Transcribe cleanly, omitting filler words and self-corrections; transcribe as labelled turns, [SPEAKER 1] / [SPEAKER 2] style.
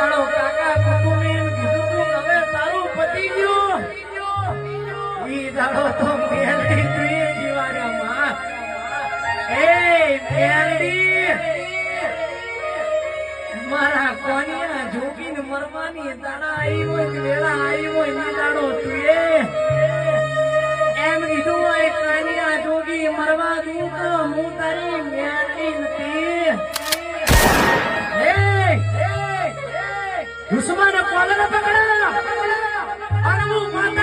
[SPEAKER 1] દાડો કાકા કુટુંબી કીધું તું હવે તારું પતી ગયું ઈ દાડો તો મેલડી તુએ જીવાડ્યા માં એ મેલડી મારા કોનિયા જોગીને મરવાની દાડા આવી હોય વેળા આવી હોય ની દાડો તુએ એમ કીધું હોય કાનિયા જોગી મરવા દઉં તો હું તારી મેલડી નથી દુશ્મન કોલર પકડા અને હું માતા